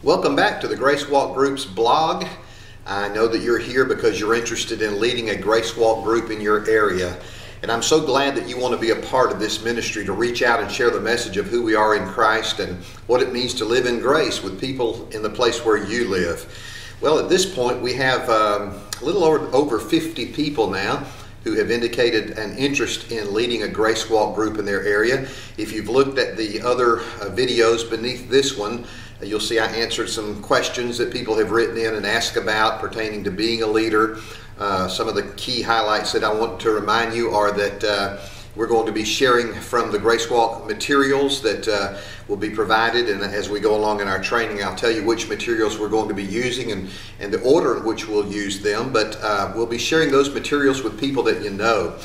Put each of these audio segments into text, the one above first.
Welcome back to the Grace Walk Group's blog. I know that you're here because you're interested in leading a Grace Walk group in your area. And I'm so glad that you want to be a part of this ministry to reach out and share the message of who we are in Christ and what it means to live in grace with people in the place where you live. Well, at this point, we have a little over 50 people now who have indicated an interest in leading a Grace Walk group in their area. If you've looked at the other videos beneath this one, you'll see I answered some questions that people have written in and asked about pertaining to being a leader. Some of the key highlights that I want to remind you are that we're going to be sharing from the Grace Walk materials that will be provided, and as we go along in our training, I'll tell you which materials we're going to be using and the order in which we'll use them, but we'll be sharing those materials with people that you know.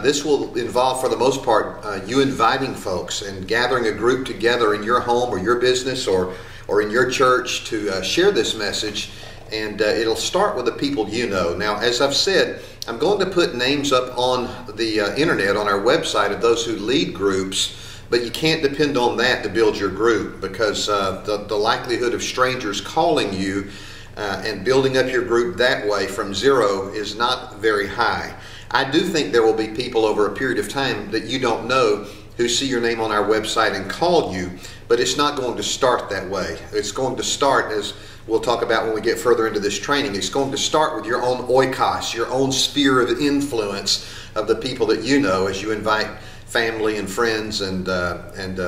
This will involve, for the most part, you inviting folks and gathering a group together in your home or your business or in your church to share this message, and it'll start with the people you know. Now, as I've said, I'm going to put names up on the internet, on our website, of those who lead groups, but you can't depend on that to build your group, because the likelihood of strangers calling you and building up your group that way from zero is not very high. I do think there will be people over a period of time that you don't know who see your name on our website and call you, but it's not going to start that way. It's going to start, as we'll talk about when we get further into this training, it's going to start with your own oikos, your own sphere of influence of the people that you know, as you invite family and friends and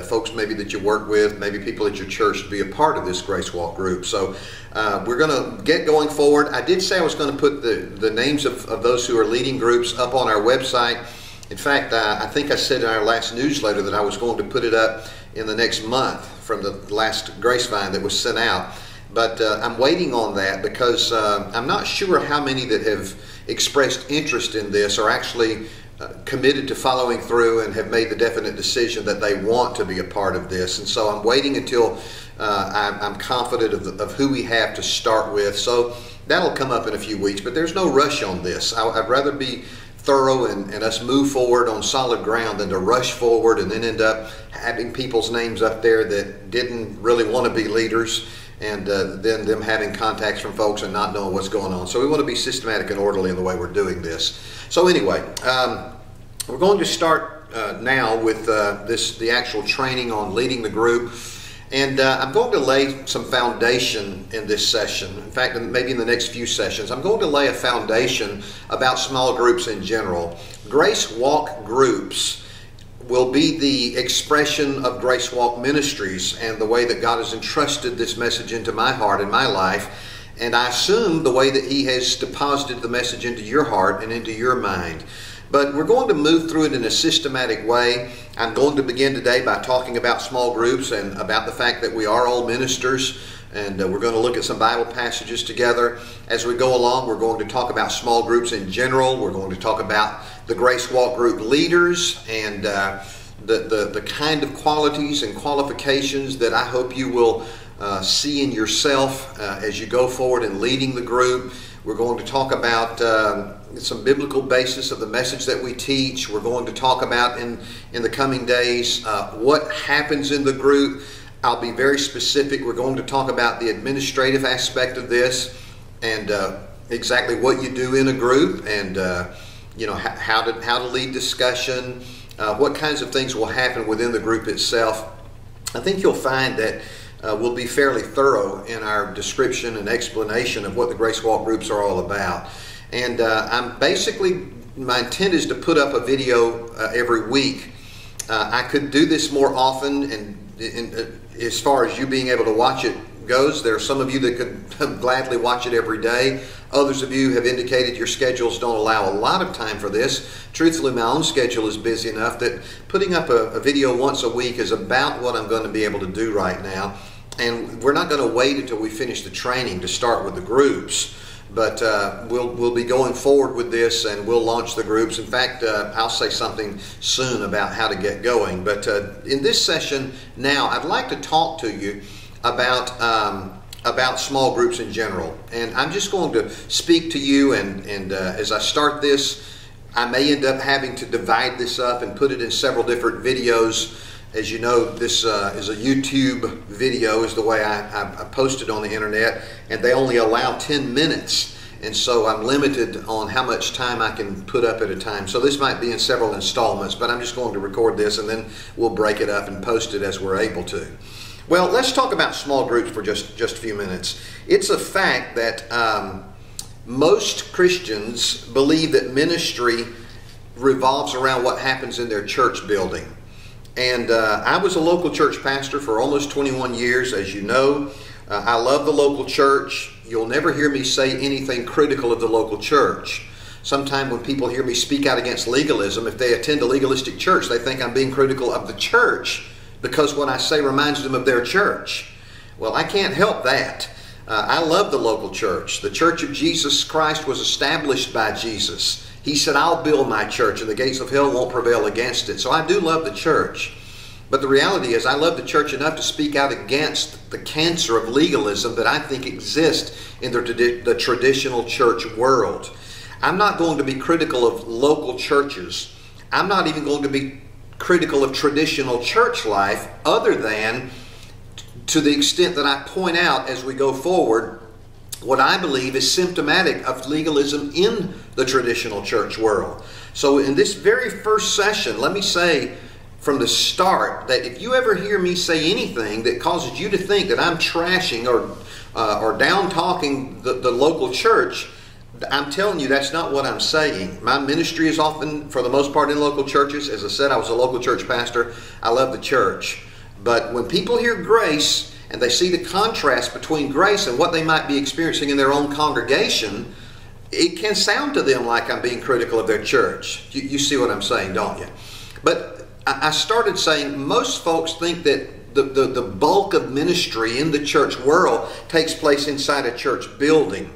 folks maybe that you work with, maybe people at your church, to be a part of this Grace Walk group. So we're going to get going forward. I did say I was going to put the names of those who are leading groups up on our website. In fact, I think I said in our last newsletter that I was going to put it up in the next month from the last Gracevine that was sent out. But I'm waiting on that because I'm not sure how many that have expressed interest in this are actually committed to following through and have made the definite decision that they want to be a part of this. And so I'm waiting until I'm confident of who we have to start with. So that'll come up in a few weeks, but there's no rush on this. I'd rather be thorough and us move forward on solid ground than to rush forward and then end up having people's names up there that didn't really want to be leaders, and then them having contacts from folks and not knowing what's going on. So we want to be systematic and orderly in the way we're doing this. So anyway, we're going to start now with the actual training on leading the group. And I'm going to lay some foundation in this session. In fact, maybe in the next few sessions, I'm going to lay a foundation about small groups in general. Grace Walk groups will be the expression of Grace Walk Ministries and the way that God has entrusted this message into my heart and my life. And I assume the way that He has deposited the message into your heart and into your mind. But we're going to move through it in a systematic way. I'm going to begin today by talking about small groups and about the fact that we are all ministers, and we're going to look at some Bible passages together. As we go along, we're going to talk about small groups in general. We're going to talk about the Grace Walk group leaders and the kind of qualities and qualifications that I hope you will see in yourself as you go forward in leading the group. We're going to talk about some biblical basis of the message that we teach. We're going to talk about in the coming days what happens in the group. I'll be very specific. We're going to talk about the administrative aspect of this and exactly what you do in a group, and how to lead discussion, what kinds of things will happen within the group itself. I think you'll find that we'll be fairly thorough in our description and explanation of what the Grace Walk groups are all about. And my intent is to put up a video every week. I could do this more often, and as far as you being able to watch it goes, there are some of you that could gladly watch it every day. Others of you have indicated your schedules don't allow a lot of time for this. Truthfully, my own schedule is busy enough that putting up a video once a week is about what I'm going to be able to do right now. And we're not going to wait until we finish the training to start with the groups, but we'll be going forward with this, and we'll launch the groups. In fact, I'll say something soon about how to get going. But in this session now, I'd like to talk to you about small groups in general. And I'm just going to speak to you, and as I start this, I may end up having to divide this up and put it in several different videos As you know, this is a YouTube video, is the way I post it on the internet, and they only allow 10 minutes. And so I'm limited on how much time I can put up at a time. So this might be in several installments, but I'm just going to record this and then we'll break it up and post it as we're able to. Well, let's talk about small groups for just a few minutes. It's a fact that most Christians believe that ministry revolves around what happens in their church building. And I was a local church pastor for almost 21 years, as you know. I love the local church. You'll never hear me say anything critical of the local church. Sometimes when people hear me speak out against legalism, if they attend a legalistic church, they think I'm being critical of the church because what I say reminds them of their church. Well, I can't help that. I love the local church. The Church of Jesus Christ was established by Jesus. He said, I'll build my church and the gates of hell won't prevail against it. So I do love the church. But the reality is I love the church enough to speak out against the cancer of legalism that I think exists in the traditional church world. I'm not going to be critical of local churches. I'm not even going to be critical of traditional church life other than to the extent that I point out as we go forward what I believe is symptomatic of legalism in the traditional church world. So in this very first session, let me say from the start that if you ever hear me say anything that causes you to think that I'm trashing or down-talking the local church, I'm telling you that's not what I'm saying. My ministry is often, for the most part, in local churches. As I said, I was a local church pastor. I love the church. But when people hear grace and they see the contrast between grace and what they might be experiencing in their own congregation, it can sound to them like I'm being critical of their church. You see what I'm saying, don't you? But I started saying most folks think that the bulk of ministry in the church world takes place inside a church building.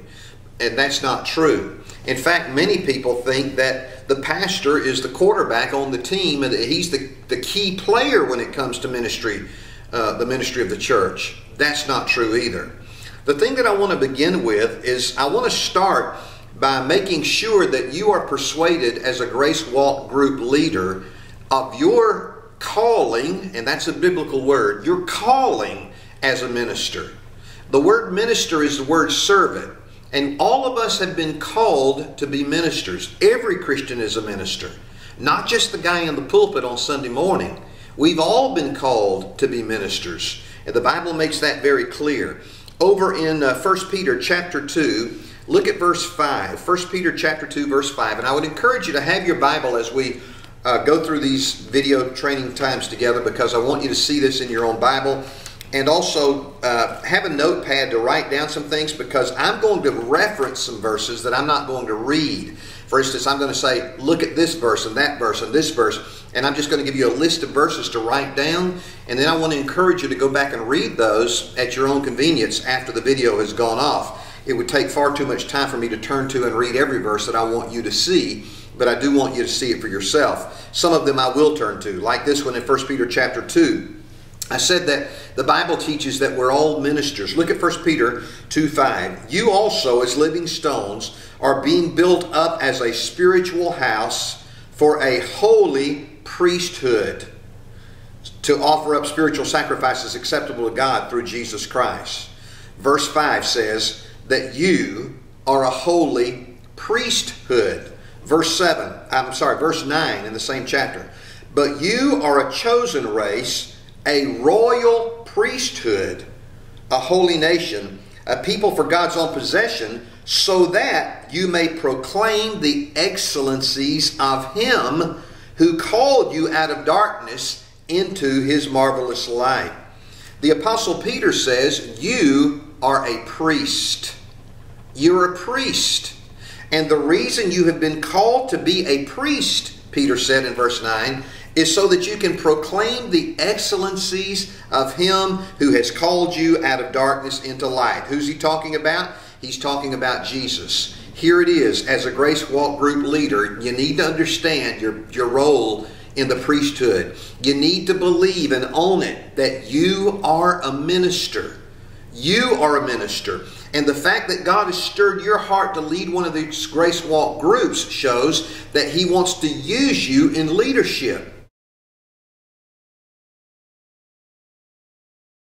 And that's not true. In fact, many people think that the pastor is the quarterback on the team and that he's the key player when it comes to ministry, the ministry of the church. That's not true either. The thing that I want to begin with is I want to start by making sure that you are persuaded as a Grace Walk group leader of your calling, and that's a biblical word, your calling as a minister. The word minister is the word servant. And all of us have been called to be ministers. Every Christian is a minister. Not just the guy in the pulpit on Sunday morning. We've all been called to be ministers. And the Bible makes that very clear. Over in 1 Peter chapter 2, look at verse 5. 1 Peter chapter 2, verse 5. And I would encourage you to have your Bible as we go through these video training times together, because I want you to see this in your own Bible. And also have a notepad to write down some things, because I'm going to reference some verses that I'm not going to read. For instance, I'm going to say, look at this verse and that verse and this verse. And I'm just going to give you a list of verses to write down. And then I want to encourage you to go back and read those at your own convenience after the video has gone off. It would take far too much time for me to turn to and read every verse that I want you to see. But I do want you to see it for yourself. Some of them I will turn to, like this one in 1 Peter chapter 2. I said that the Bible teaches that we're all ministers. Look at 1 Peter 2:5. You also, as living stones, are being built up as a spiritual house for a holy priesthood, to offer up spiritual sacrifices acceptable to God through Jesus Christ. Verse 5 says that you are a holy priesthood. Verse 9 in the same chapter. But you are a chosen race, a royal priesthood, a holy nation, a people for God's own possession, so that you may proclaim the excellencies of Him who called you out of darkness into His marvelous light. The Apostle Peter says, you are a priest. You're a priest. And the reason you have been called to be a priest, Peter said in verse 9, is so that you can proclaim the excellencies of Him who has called you out of darkness into light. Who's he talking about? He's talking about Jesus. Here it is. As a Grace Walk group leader, you need to understand your role in the priesthood. You need to believe and own it that you are a minister. You are a minister. And the fact that God has stirred your heart to lead one of these Grace Walk groups shows that He wants to use you in leadership.